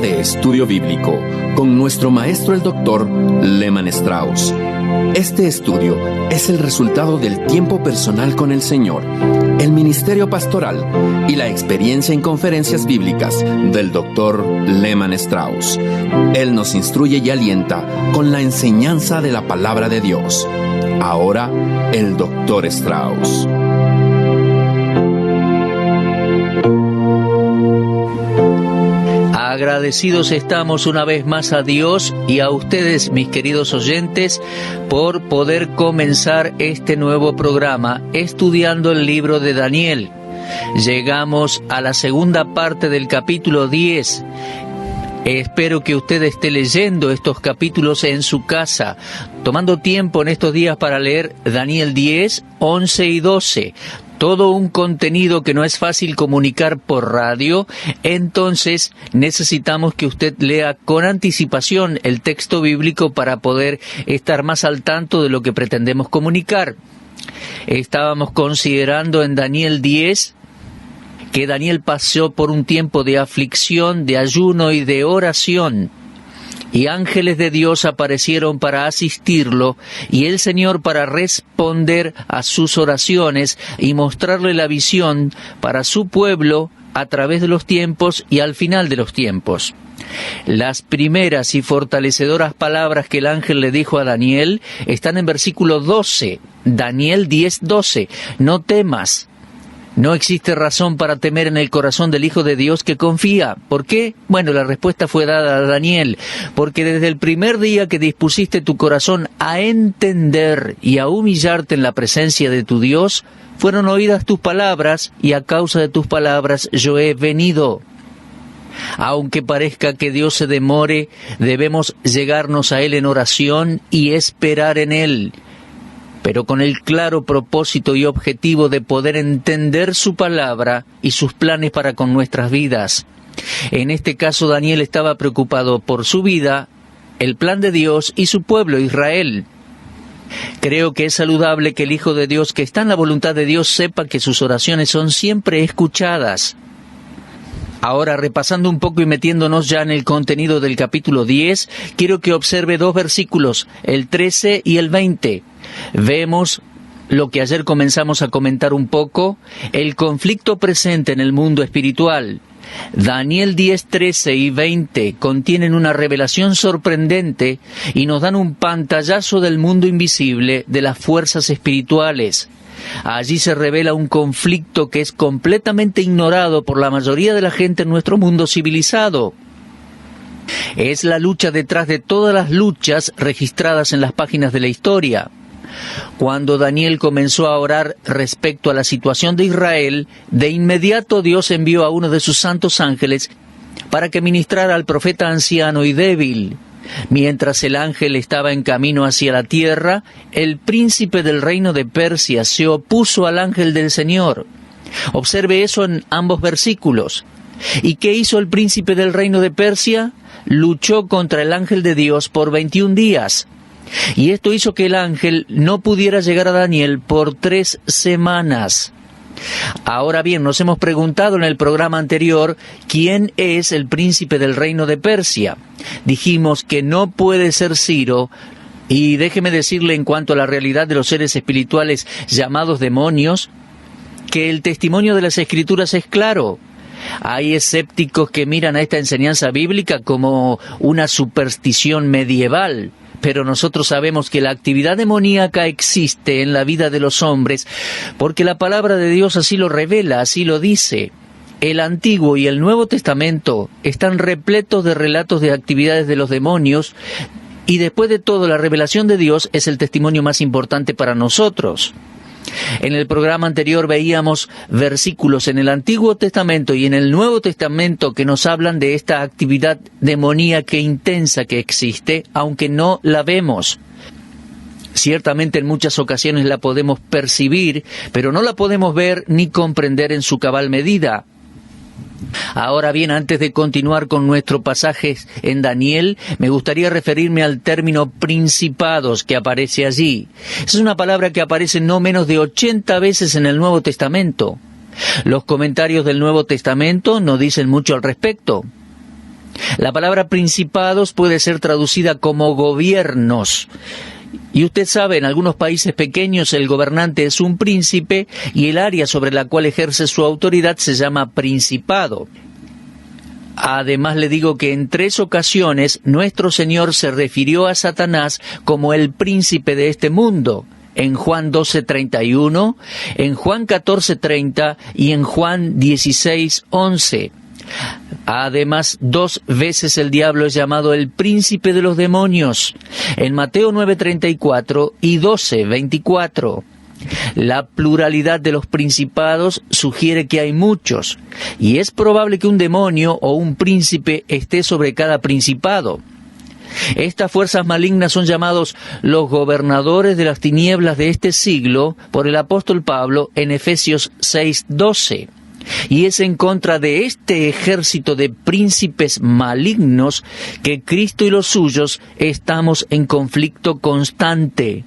de estudio bíblico con nuestro maestro el Dr. Lehman Strauss. Este estudio es el resultado del tiempo personal con el Señor, el ministerio pastoral y la experiencia en conferencias bíblicas del Dr. Lehman Strauss. Él nos instruye y alienta con la enseñanza de la palabra de Dios. Ahora, el Dr. Strauss. Agradecidos estamos una vez más a Dios y a ustedes, mis queridos oyentes, por poder comenzar este nuevo programa estudiando el libro de Daniel. Llegamos a la segunda parte del capítulo 10. Espero que usted esté leyendo estos capítulos en su casa, tomando tiempo en estos días para leer Daniel 10, 11 y 12. Todo un contenido que no es fácil comunicar por radio, entonces necesitamos que usted lea con anticipación el texto bíblico para poder estar más al tanto de lo que pretendemos comunicar. Estábamos considerando en Daniel 10 que Daniel pasó por un tiempo de aflicción, de ayuno y de oración, y ángeles de Dios aparecieron para asistirlo, y el Señor para responder a sus oraciones y mostrarle la visión para su pueblo a través de los tiempos y al final de los tiempos. Las primeras y fortalecedoras palabras que el ángel le dijo a Daniel están en versículo 12, Daniel 10:12. No temas. No existe razón para temer en el corazón del Hijo de Dios que confía. ¿Por qué? Bueno, la respuesta fue dada a Daniel, porque desde el primer día que dispusiste tu corazón a entender y a humillarte en la presencia de tu Dios, fueron oídas tus palabras, y a causa de tus palabras yo he venido. Aunque parezca que Dios se demore, debemos llegarnos a Él en oración y esperar en Él, pero con el claro propósito y objetivo de poder entender su palabra y sus planes para con nuestras vidas. En este caso, Daniel estaba preocupado por su vida, el plan de Dios y su pueblo Israel. Creo que es saludable que el Hijo de Dios, que está en la voluntad de Dios, sepa que sus oraciones son siempre escuchadas. Ahora, repasando un poco y metiéndonos ya en el contenido del capítulo 10, quiero que observe dos versículos, el 13 y el 20. Vemos lo que ayer comenzamos a comentar un poco, el conflicto presente en el mundo espiritual. Daniel 10, 13 y 20 contienen una revelación sorprendente y nos dan un pantallazo del mundo invisible de las fuerzas espirituales. Allí se revela un conflicto que es completamente ignorado por la mayoría de la gente en nuestro mundo civilizado. Es la lucha detrás de todas las luchas registradas en las páginas de la historia. Cuando Daniel comenzó a orar respecto a la situación de Israel, de inmediato Dios envió a uno de sus santos ángeles para que ministrara al profeta anciano y débil. Mientras el ángel estaba en camino hacia la tierra, el príncipe del reino de Persia se opuso al ángel del Señor. Observe eso en ambos versículos. ¿Y qué hizo el príncipe del reino de Persia? Luchó contra el ángel de Dios por 21 días. Y esto hizo que el ángel no pudiera llegar a Daniel por 3 semanas. Ahora bien, nos hemos preguntado en el programa anterior, ¿quién es el príncipe del reino de Persia? Dijimos que no puede ser Ciro, y déjeme decirle en cuanto a la realidad de los seres espirituales llamados demonios, que el testimonio de las Escrituras es claro. Hay escépticos que miran a esta enseñanza bíblica como una superstición medieval, pero nosotros sabemos que la actividad demoníaca existe en la vida de los hombres, porque la palabra de Dios así lo revela, así lo dice. El Antiguo y el Nuevo Testamento están repletos de relatos de actividades de los demonios, y después de todo, la revelación de Dios es el testimonio más importante para nosotros. En el programa anterior veíamos versículos en el Antiguo Testamento y en el Nuevo Testamento que nos hablan de esta actividad demoníaca intensa que existe, aunque no la vemos. Ciertamente en muchas ocasiones la podemos percibir, pero no la podemos ver ni comprender en su cabal medida. Ahora bien, antes de continuar con nuestro pasaje en Daniel, me gustaría referirme al término principados que aparece allí. Es una palabra que aparece no menos de 80 veces en el Nuevo Testamento. Los comentarios del Nuevo Testamento no dicen mucho al respecto. La palabra principados puede ser traducida como gobiernos. Y usted sabe, en algunos países pequeños el gobernante es un príncipe y el área sobre la cual ejerce su autoridad se llama principado. Además le digo que en 3 ocasiones nuestro Señor se refirió a Satanás como el príncipe de este mundo. En Juan 12:31, en Juan 14:30 y en Juan 16:11. Además, 2 veces el diablo es llamado el príncipe de los demonios, en Mateo 9:34 y 12:24. La pluralidad de los principados sugiere que hay muchos, y es probable que un demonio o un príncipe esté sobre cada principado. Estas fuerzas malignas son llamados los gobernadores de las tinieblas de este siglo por el apóstol Pablo en Efesios 6:12. Y es en contra de este ejército de príncipes malignos que Cristo y los suyos estamos en conflicto constante.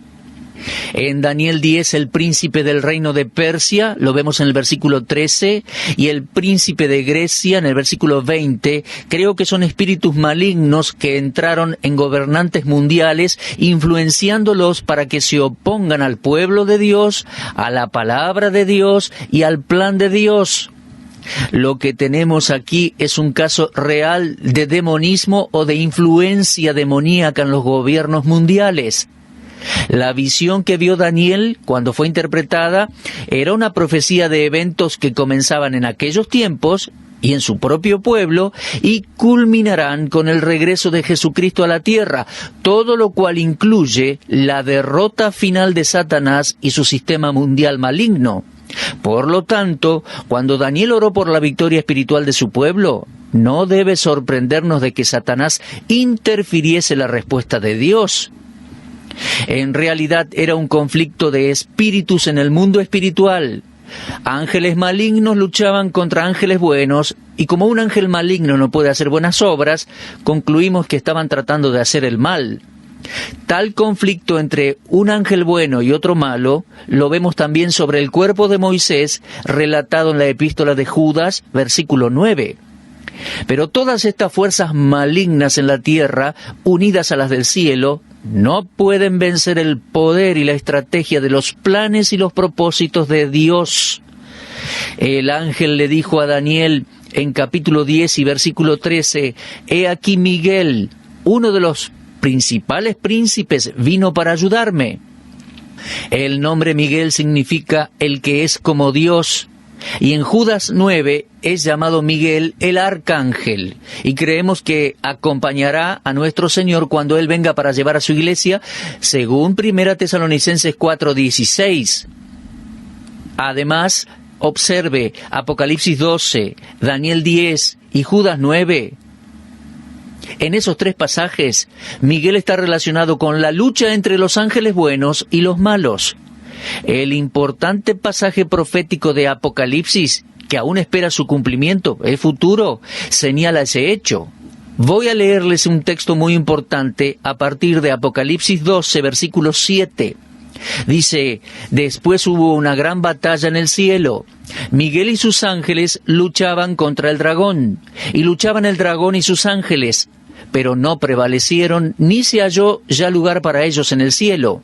En Daniel 10, el príncipe del reino de Persia, lo vemos en el versículo 13, y el príncipe de Grecia, en el versículo 20, creo que son espíritus malignos que entraron en gobernantes mundiales, influenciándolos para que se opongan al pueblo de Dios, a la palabra de Dios y al plan de Dios. Lo que tenemos aquí es un caso real de demonismo o de influencia demoníaca en los gobiernos mundiales. La visión que vio Daniel cuando fue interpretada era una profecía de eventos que comenzaban en aquellos tiempos y en su propio pueblo y culminarán con el regreso de Jesucristo a la tierra, todo lo cual incluye la derrota final de Satanás y su sistema mundial maligno. Por lo tanto, cuando Daniel oró por la victoria espiritual de su pueblo, no debe sorprendernos de que Satanás interfiriese la respuesta de Dios. En realidad era un conflicto de espíritus en el mundo espiritual. Ángeles malignos luchaban contra ángeles buenos, y como un ángel maligno no puede hacer buenas obras, concluimos que estaban tratando de hacer el mal. Tal conflicto entre un ángel bueno y otro malo lo vemos también sobre el cuerpo de Moisés, relatado en la epístola de Judas, versículo 9. Pero todas estas fuerzas malignas en la tierra, unidas a las del cielo, no pueden vencer el poder y la estrategia de los planes y los propósitos de Dios. El ángel le dijo a Daniel en capítulo 10 y versículo 13, «He aquí Miguel, uno de los principales príncipes, vino para ayudarme». El nombre Miguel significa el que es como Dios. Y en Judas 9 es llamado Miguel el arcángel, y creemos que acompañará a nuestro Señor cuando Él venga para llevar a su iglesia, según 1 Tesalonicenses 4:16. Además, observe Apocalipsis 12, Daniel 10 y Judas 9. En esos 3 pasajes, Miguel está relacionado con la lucha entre los ángeles buenos y los malos. El importante pasaje profético de Apocalipsis, que aún espera su cumplimiento, es futuro, señala ese hecho. Voy a leerles un texto muy importante a partir de Apocalipsis 12, versículo 7. Dice, «Después hubo una gran batalla en el cielo. Miguel y sus ángeles luchaban contra el dragón, y luchaban el dragón y sus ángeles, pero no prevalecieron, ni se halló ya lugar para ellos en el cielo.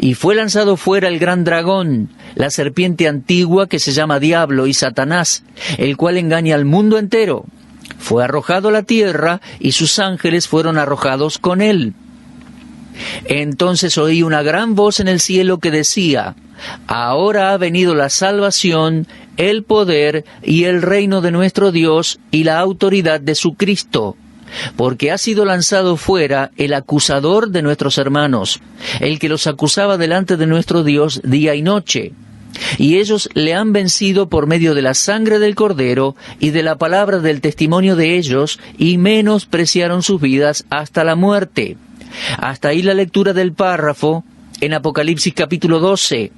Y fue lanzado fuera el gran dragón, la serpiente antigua que se llama Diablo y Satanás, el cual engaña al mundo entero. Fue arrojado a la tierra y sus ángeles fueron arrojados con él. Entonces oí una gran voz en el cielo que decía, ahora ha venido la salvación, el poder y el reino de nuestro Dios y la autoridad de su Cristo. Porque ha sido lanzado fuera el acusador de nuestros hermanos, el que los acusaba delante de nuestro Dios día y noche. Y ellos le han vencido por medio de la sangre del Cordero y de la palabra del testimonio de ellos, y menospreciaron sus vidas hasta la muerte». Hasta ahí la lectura del párrafo en Apocalipsis capítulo 12.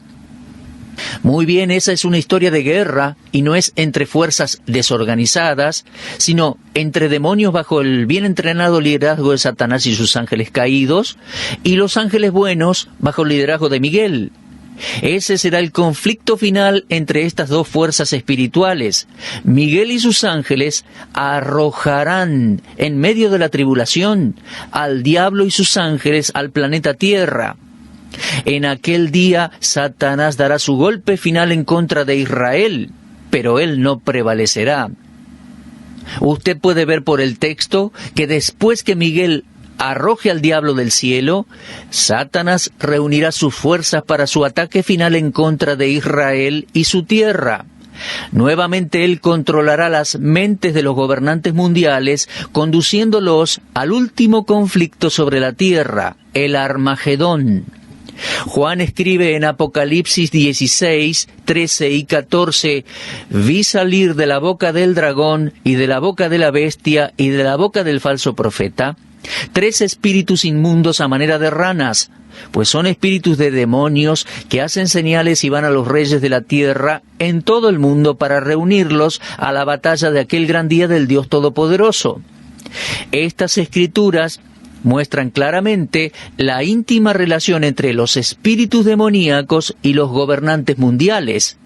Muy bien, esa es una historia de guerra, y no es entre fuerzas desorganizadas, sino entre demonios bajo el bien entrenado liderazgo de Satanás y sus ángeles caídos, y los ángeles buenos bajo el liderazgo de Miguel. Ese será el conflicto final entre estas dos fuerzas espirituales. Miguel y sus ángeles arrojarán en medio de la tribulación al diablo y sus ángeles al planeta Tierra. En aquel día Satanás dará su golpe final en contra de Israel, pero él no prevalecerá. Usted puede ver por el texto que después que Miguel arroje al diablo del cielo, Satanás reunirá sus fuerzas para su ataque final en contra de Israel y su tierra. Nuevamente él controlará las mentes de los gobernantes mundiales, conduciéndolos al último conflicto sobre la tierra, el Armagedón. Juan escribe en Apocalipsis 16, 13 y 14, «Vi salir de la boca del dragón y de la boca de la bestia y de la boca del falso profeta 3 espíritus inmundos a manera de ranas, pues son espíritus de demonios que hacen señales y van a los reyes de la tierra en todo el mundo para reunirlos a la batalla de aquel gran día del Dios Todopoderoso». Estas escrituras muestran claramente la íntima relación entre los espíritus demoníacos y los gobernantes mundiales.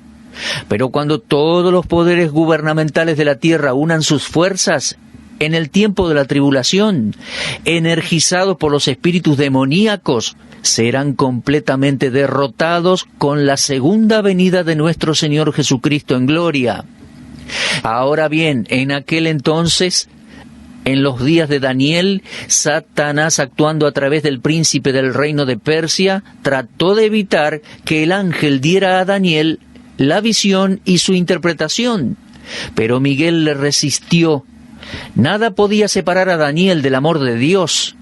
Pero cuando todos los poderes gubernamentales de la tierra unan sus fuerzas en el tiempo de la tribulación, energizados por los espíritus demoníacos, serán completamente derrotados con la segunda venida de nuestro Señor Jesucristo en gloria. Ahora bien, en aquel entonces, en los días de Daniel, Satanás, actuando a través del príncipe del reino de Persia, trató de evitar que el ángel diera a Daniel la visión y su interpretación, pero Miguel le resistió. Nada podía separar a Daniel del amor de Dios.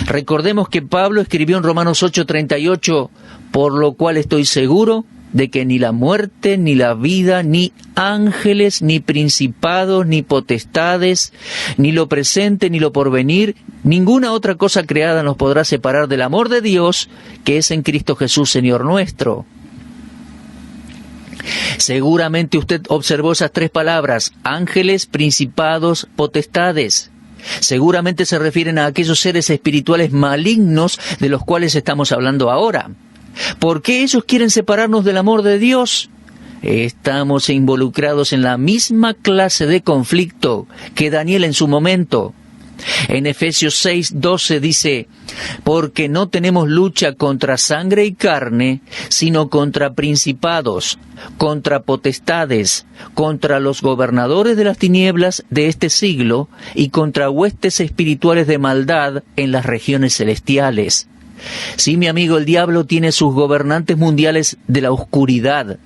Recordemos que Pablo escribió en Romanos 8:38, «Por lo cual estoy seguro de que ni la muerte, ni la vida, ni ángeles, ni principados, ni potestades, ni lo presente, ni lo porvenir, ninguna otra cosa creada nos podrá separar del amor de Dios, que es en Cristo Jesús, Señor nuestro». Seguramente usted observó esas 3 palabras, ángeles, principados, potestades. Seguramente se refieren a aquellos seres espirituales malignos de los cuales estamos hablando ahora. ¿Por qué ellos quieren separarnos del amor de Dios? Estamos involucrados en la misma clase de conflicto que Daniel en su momento. En Efesios 6:12 dice, «Porque no tenemos lucha contra sangre y carne, sino contra principados, contra potestades, contra los gobernadores de las tinieblas de este siglo y contra huestes espirituales de maldad en las regiones celestiales». Sí, mi amigo, el diablo tiene sus gobernantes mundiales de la oscuridad.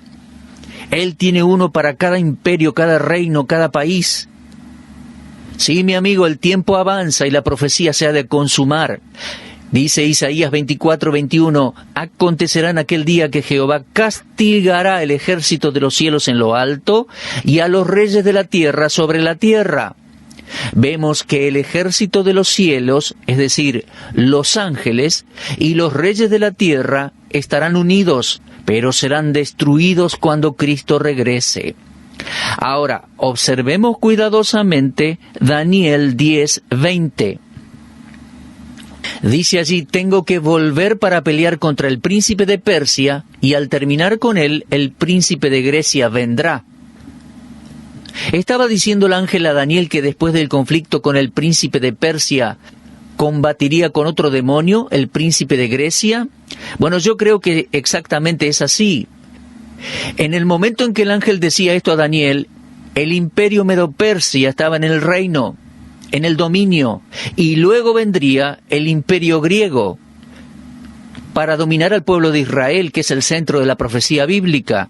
Él tiene uno para cada imperio, cada reino, cada país. Sí, mi amigo, el tiempo avanza y la profecía se ha de consumar. Dice Isaías 24:21, «Acontecerá en aquel día que Jehová castigará el ejército de los cielos en lo alto y a los reyes de la tierra sobre la tierra». Vemos que el ejército de los cielos, es decir, los ángeles, y los reyes de la tierra estarán unidos, pero serán destruidos cuando Cristo regrese. Ahora, observemos cuidadosamente Daniel 10:20. Dice allí, «Tengo que volver para pelear contra el príncipe de Persia, y al terminar con él, el príncipe de Grecia vendrá». ¿Estaba diciendo el ángel a Daniel que después del conflicto con el príncipe de Persia combatiría con otro demonio, el príncipe de Grecia? Bueno, yo creo que exactamente es así. En el momento en que el ángel decía esto a Daniel, el imperio Medo-Persia estaba en el reino, en el dominio, y luego vendría el imperio griego para dominar al pueblo de Israel, que es el centro de la profecía bíblica.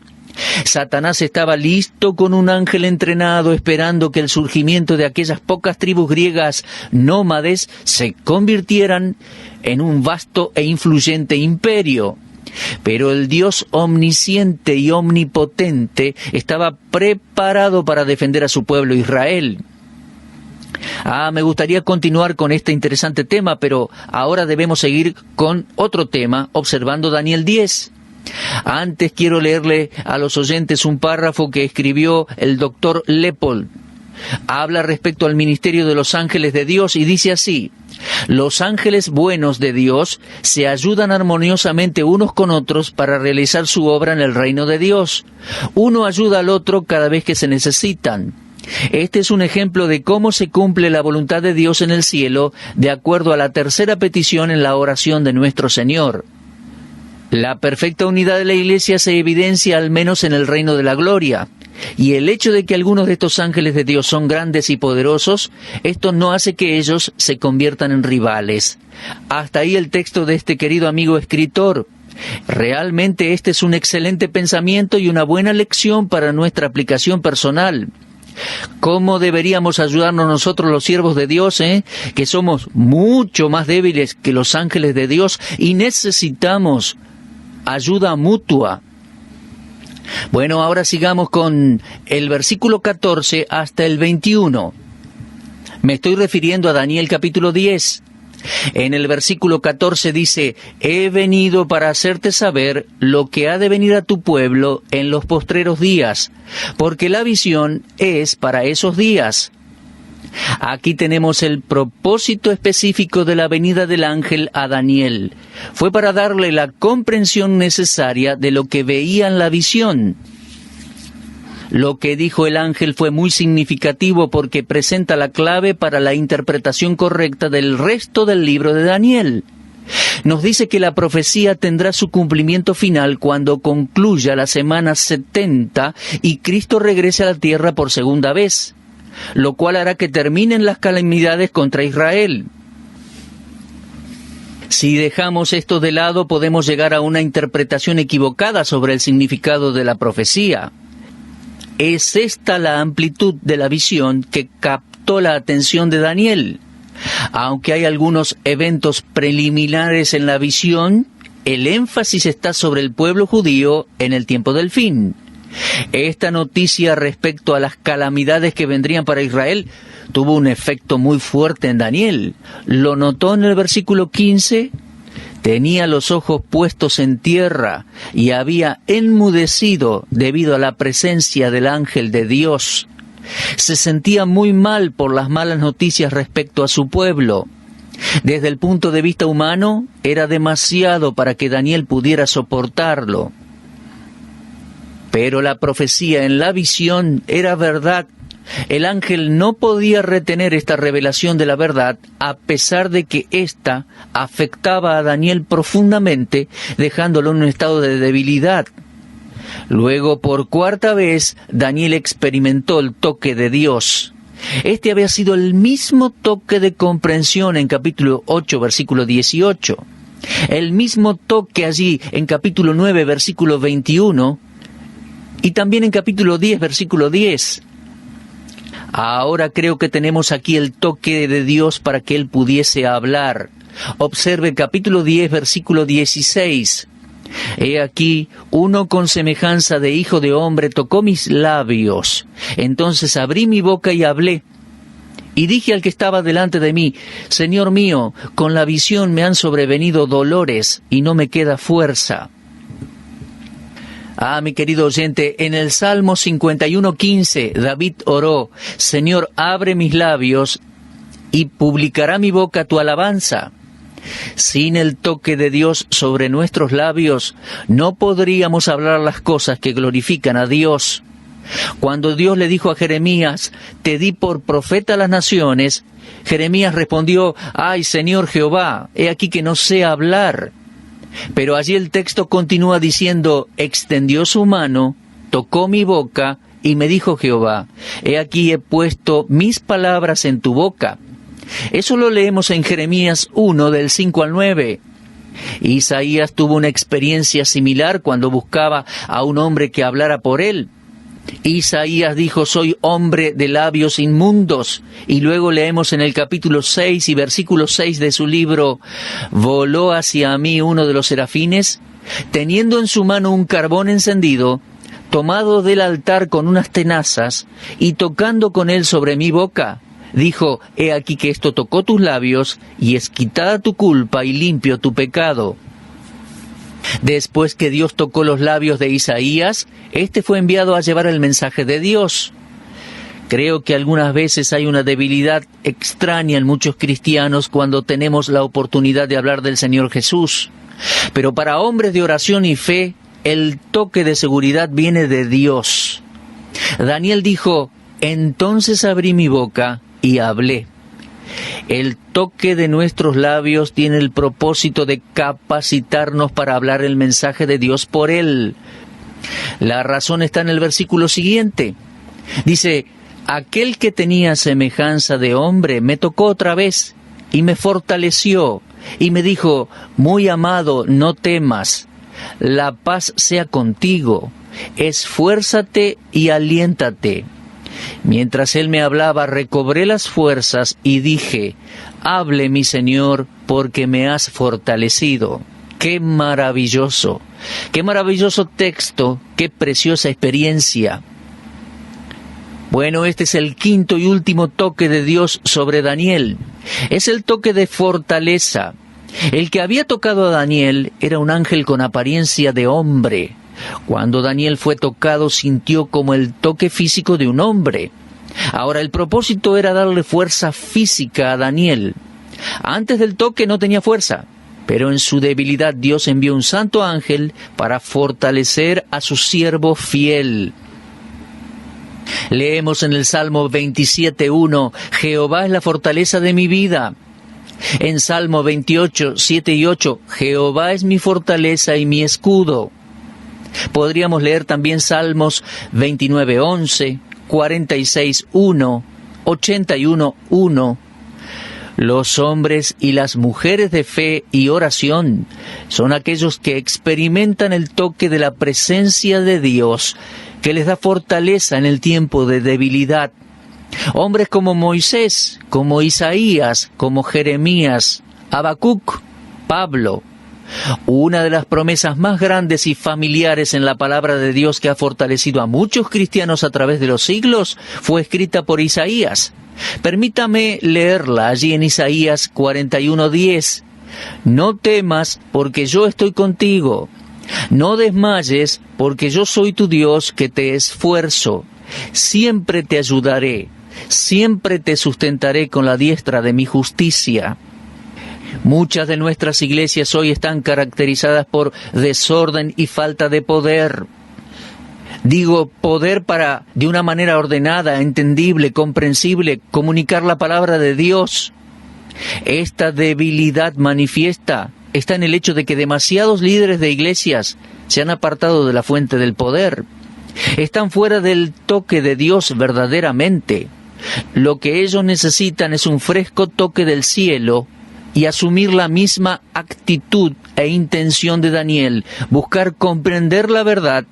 Satanás estaba listo con un ángel entrenado, esperando que el surgimiento de aquellas pocas tribus griegas nómades se convirtieran en un vasto e influyente imperio. Pero el Dios omnisciente y omnipotente estaba preparado para defender a su pueblo Israel. Me gustaría continuar con este interesante tema, pero ahora debemos seguir con otro tema, observando Daniel 10. Antes quiero leerle a los oyentes un párrafo que escribió el doctor Lepol. Habla respecto al ministerio de los ángeles de Dios y dice así: los ángeles buenos de Dios se ayudan armoniosamente unos con otros para realizar su obra en el reino de Dios. Uno ayuda al otro cada vez que se necesitan. Este es un ejemplo de cómo se cumple la voluntad de Dios en el cielo, de acuerdo a la tercera petición en la oración de nuestro Señor. La perfecta unidad de la Iglesia se evidencia al menos en el reino de la gloria. Y el hecho de que algunos de estos ángeles de Dios son grandes y poderosos, esto no hace que ellos se conviertan en rivales. Hasta ahí el texto de este querido amigo escritor. Realmente este es un excelente pensamiento y una buena lección para nuestra aplicación personal. ¿Cómo deberíamos ayudarnos nosotros los siervos de Dios, que somos mucho más débiles que los ángeles de Dios y necesitamos ayuda mutua? Bueno, ahora sigamos con el versículo 14 hasta el 21. Me estoy refiriendo a Daniel capítulo 10. En el versículo 14 dice: he venido para hacerte saber lo que ha de venir a tu pueblo en los postreros días, porque la visión es para esos días. Aquí tenemos el propósito específico de la venida del ángel a Daniel. Fue para darle la comprensión necesaria de lo que veía en la visión. Lo que dijo el ángel fue muy significativo porque presenta la clave para la interpretación correcta del resto del libro de Daniel. Nos dice que la profecía tendrá su cumplimiento final cuando concluya la semana 70 y Cristo regrese a la tierra por segunda vez, lo cual hará que terminen las calamidades contra Israel. Si dejamos esto de lado, podemos llegar a una interpretación equivocada sobre el significado de la profecía. Es esta la amplitud de la visión que captó la atención de Daniel. Aunque hay algunos eventos preliminares en la visión, el énfasis está sobre el pueblo judío en el tiempo del fin. Esta noticia respecto a las calamidades que vendrían para Israel tuvo un efecto muy fuerte en Daniel. Lo notó en el versículo 15. Tenía los ojos puestos en tierra y había enmudecido debido a la presencia del ángel de Dios. Se sentía muy mal por las malas noticias respecto a su pueblo. Desde el punto de vista humano, era demasiado para que Daniel pudiera soportarlo. Pero la profecía en la visión era verdad. El ángel no podía retener esta revelación de la verdad, a pesar de que ésta afectaba a Daniel profundamente, dejándolo en un estado de debilidad. Luego, por cuarta vez, Daniel experimentó el toque de Dios. Este había sido el mismo toque de comprensión en capítulo 8, versículo 18. El mismo toque allí en capítulo 9, versículo 21. Y también en capítulo 10, versículo 10. Ahora creo que tenemos aquí el toque de Dios para que Él pudiese hablar. Observe capítulo 10, versículo 16. He aquí, uno con semejanza de hijo de hombre tocó mis labios. Entonces abrí mi boca y hablé. Y dije al que estaba delante de mí: Señor mío, con la visión me han sobrevenido dolores y no me queda fuerza. Mi querido oyente, en el Salmo 51:15, David oró: Señor, abre mis labios y publicará mi boca tu alabanza. Sin el toque de Dios sobre nuestros labios, no podríamos hablar las cosas que glorifican a Dios. Cuando Dios le dijo a Jeremías: te di por profeta a las naciones, Jeremías respondió: ay, Señor Jehová, he aquí que no sé hablar. Pero allí el texto continúa diciendo: extendió su mano, tocó mi boca, y me dijo Jehová: he aquí he puesto mis palabras en tu boca. Eso lo leemos en Jeremías 1, del 5 al 9. Isaías tuvo una experiencia similar cuando buscaba a un hombre que hablara por él. Isaías dijo: soy hombre de labios inmundos. Y luego leemos en el capítulo 6 y versículo 6 de su libro: voló hacia mí uno de los serafines, teniendo en su mano un carbón encendido, tomado del altar con unas tenazas, y tocando con él sobre mi boca, dijo: he aquí que esto tocó tus labios, y es quitada tu culpa y limpio tu pecado. Después que Dios tocó los labios de Isaías, éste fue enviado a llevar el mensaje de Dios. Creo que algunas veces hay una debilidad extraña en muchos cristianos cuando tenemos la oportunidad de hablar del Señor Jesús. Pero para hombres de oración y fe, el toque de seguridad viene de Dios. Daniel dijo: entonces abrí mi boca y hablé. El toque de nuestros labios tiene el propósito de capacitarnos para hablar el mensaje de Dios por él. La razón está en el versículo siguiente. Dice: aquel que tenía semejanza de hombre me tocó otra vez y me fortaleció y me dijo: muy amado, no temas, la paz sea contigo, esfuérzate y aliéntate. Mientras él me hablaba, recobré las fuerzas y dije: hable mi Señor, porque me has fortalecido. ¡Qué maravilloso! ¡Qué maravilloso texto! ¡Qué preciosa experiencia! Bueno, este es el quinto y último toque de Dios sobre Daniel. Es el toque de fortaleza. El que había tocado a Daniel era un ángel con apariencia de hombre. Cuando Daniel fue tocado, sintió como el toque físico de un hombre. Ahora, el propósito era darle fuerza física a Daniel. Antes del toque no tenía fuerza, pero en su debilidad Dios envió un santo ángel para fortalecer a su siervo fiel. Leemos en el Salmo 27:1, Jehová es la fortaleza de mi vida. En Salmo 28, 7 y 8, Jehová es mi fortaleza y mi escudo. Podríamos leer también Salmos 29:11, 46:1, 81:1. Los hombres y las mujeres de fe y oración son aquellos que experimentan el toque de la presencia de Dios, que les da fortaleza en el tiempo de debilidad. Hombres como Moisés, como Isaías, como Jeremías, Habacuc, Pablo. Una de las promesas más grandes y familiares en la palabra de Dios que ha fortalecido a muchos cristianos a través de los siglos fue escrita por Isaías. Permítame leerla allí en Isaías 41:10. No temas, porque yo estoy contigo. No desmayes, porque yo soy tu Dios que te esfuerzo. Siempre te ayudaré, siempre te sustentaré con la diestra de mi justicia. Muchas de nuestras iglesias hoy están caracterizadas por desorden y falta de poder. Digo, poder para, de una manera ordenada, entendible, comprensible, comunicar la palabra de Dios. Esta debilidad manifiesta está en el hecho de que demasiados líderes de iglesias se han apartado de la fuente del poder. Están fuera del toque de Dios verdaderamente. Lo que ellos necesitan es un fresco toque del cielo y asumir la misma actitud e intención de Daniel, buscar comprender la verdad,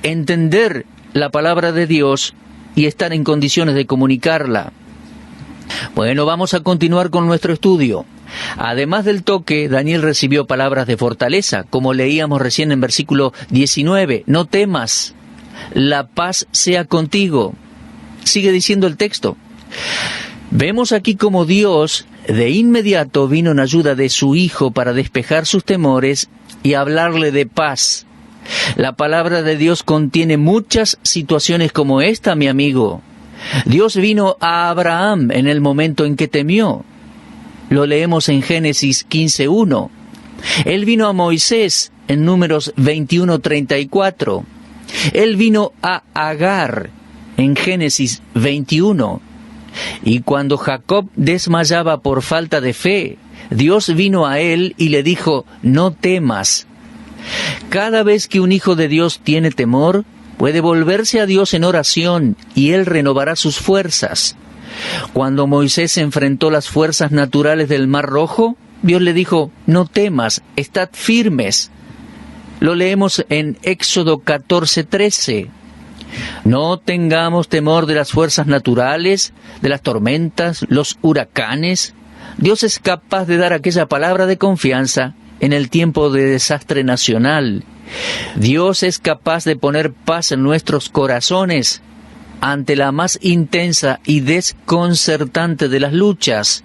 entender la palabra de Dios y estar en condiciones de comunicarla. Bueno, vamos a continuar con nuestro estudio. Además del toque, Daniel recibió palabras de fortaleza, como leíamos recién en versículo 19. No temas, la paz sea contigo. Sigue diciendo el texto. Vemos aquí cómo Dios de inmediato vino en ayuda de su Hijo para despejar sus temores y hablarle de paz. La palabra de Dios contiene muchas situaciones como esta, mi amigo. Dios vino a Abraham en el momento en que temió. Lo leemos en Génesis 15:1. Él vino a Moisés en Números 21:34. Él vino a Agar en Génesis 21. Y cuando Jacob desmayaba por falta de fe, Dios vino a él y le dijo: no temas. Cada vez que un hijo de Dios tiene temor, puede volverse a Dios en oración y Él renovará sus fuerzas. Cuando Moisés enfrentó las fuerzas naturales del Mar Rojo, Dios le dijo: no temas, estad firmes. Lo leemos en Éxodo 14:13. No tengamos temor de las fuerzas naturales, de las tormentas, los huracanes. Dios es capaz de dar aquella palabra de confianza en el tiempo de desastre nacional. Dios es capaz de poner paz en nuestros corazones ante la más intensa y desconcertante de las luchas.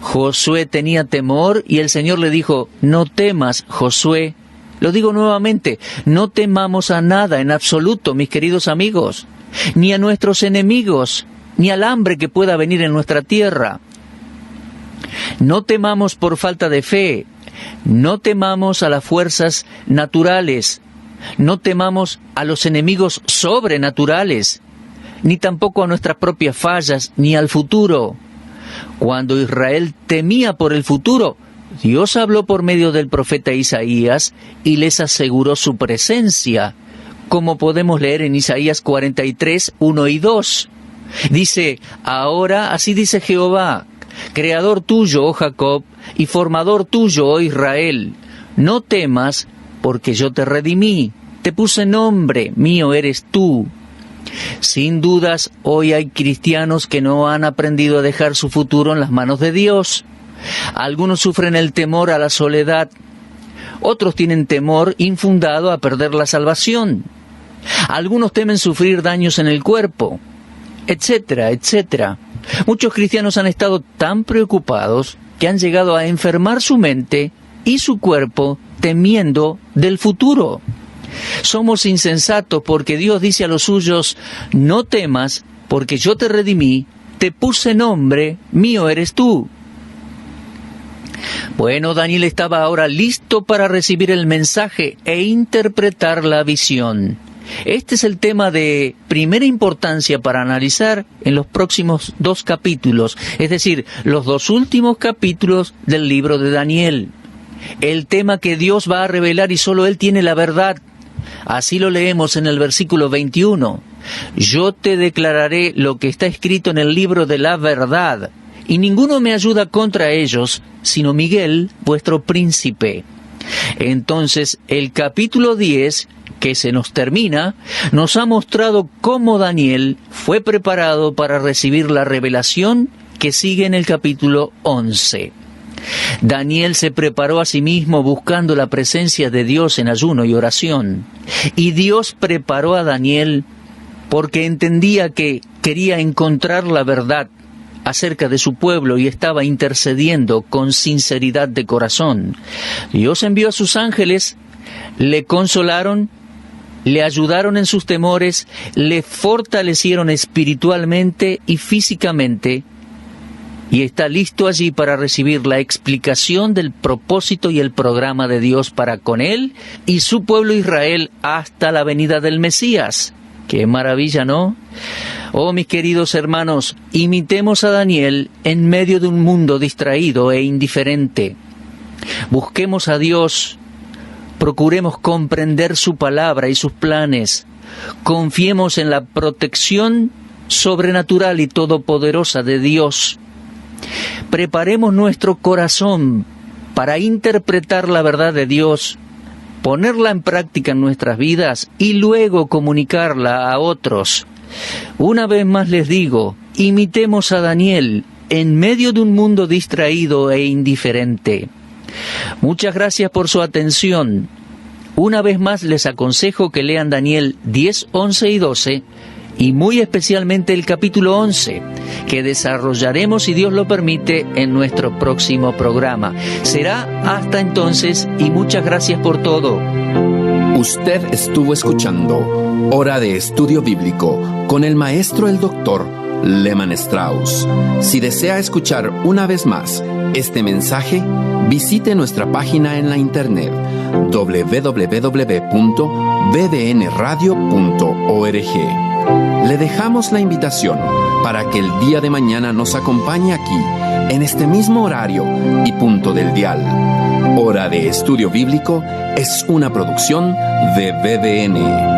Josué tenía temor y el Señor le dijo: no temas, Josué. Lo digo nuevamente, no temamos a nada en absoluto, mis queridos amigos. ni a nuestros enemigos, ni al hambre que pueda venir en nuestra tierra. No temamos por falta de fe, no temamos a las fuerzas naturales, no temamos a los enemigos sobrenaturales, ni tampoco a nuestras propias fallas, ni al futuro. Cuando Israel temía por el futuro, Dios habló por medio del profeta Isaías y les aseguró su presencia, como podemos leer en Isaías 43, 1 y 2. Dice: ahora así dice Jehová, creador tuyo, oh Jacob, y formador tuyo, oh Israel, no temas, porque yo te redimí, te puse nombre, mío eres tú. Sin dudas, hoy hay cristianos que no han aprendido a dejar su futuro en las manos de Dios. Algunos sufren el temor a la soledad, otros tienen temor infundado a perder la salvación. Algunos temen sufrir daños en el cuerpo, etcétera, etcétera. Muchos cristianos han estado tan preocupados que han llegado a enfermar su mente y su cuerpo temiendo del futuro. Somos insensatos porque Dios dice a los suyos: no temas, porque yo te redimí, te puse nombre, mío eres tú. Bueno, Daniel estaba ahora listo para recibir el mensaje e interpretar la visión. Este es el tema de primera importancia para analizar en los próximos 2 capítulos, es decir, los 2 últimos capítulos del libro de Daniel. El tema que Dios va a revelar y solo Él tiene la verdad. Así lo leemos en el versículo 21. Yo te declararé lo que está escrito en el libro de la verdad, y ninguno me ayuda contra ellos, sino Miguel, vuestro príncipe. Entonces, el capítulo 10, que se nos termina, nos ha mostrado cómo Daniel fue preparado para recibir la revelación que sigue en el capítulo 11. Daniel se preparó a sí mismo buscando la presencia de Dios en ayuno y oración. Y Dios preparó a Daniel porque entendía que quería encontrar la verdad acerca de su pueblo y estaba intercediendo con sinceridad de corazón. Dios envió a sus ángeles, le consolaron, le ayudaron en sus temores, le fortalecieron espiritualmente y físicamente, y está listo allí para recibir la explicación del propósito y el programa de Dios para con él y su pueblo Israel hasta la venida del Mesías. ¡Qué maravilla!, ¿no? Oh, mis queridos hermanos, imitemos a Daniel en medio de un mundo distraído e indiferente. Busquemos a Dios, procuremos comprender su palabra y sus planes, confiemos en la protección sobrenatural y todopoderosa de Dios. Preparemos nuestro corazón para interpretar la verdad de Dios, ponerla en práctica en nuestras vidas y luego comunicarla a otros. Una vez más les digo, imitemos a Daniel en medio de un mundo distraído e indiferente. Muchas gracias por su atención. Una vez más les aconsejo que lean Daniel 10, 11 y 12, y muy especialmente el capítulo 11, que desarrollaremos, si Dios lo permite, en nuestro próximo programa. Será hasta entonces y muchas gracias por todo. Usted estuvo escuchando Hora de Estudio Bíblico con el maestro el doctor Lehman Strauss. Si desea escuchar una vez más este mensaje, visite nuestra página en la internet www.bbnradio.org. Le dejamos la invitación para que el día de mañana nos acompañe aquí, en este mismo horario y punto del dial. Hora de Estudio Bíblico es una producción de BBN.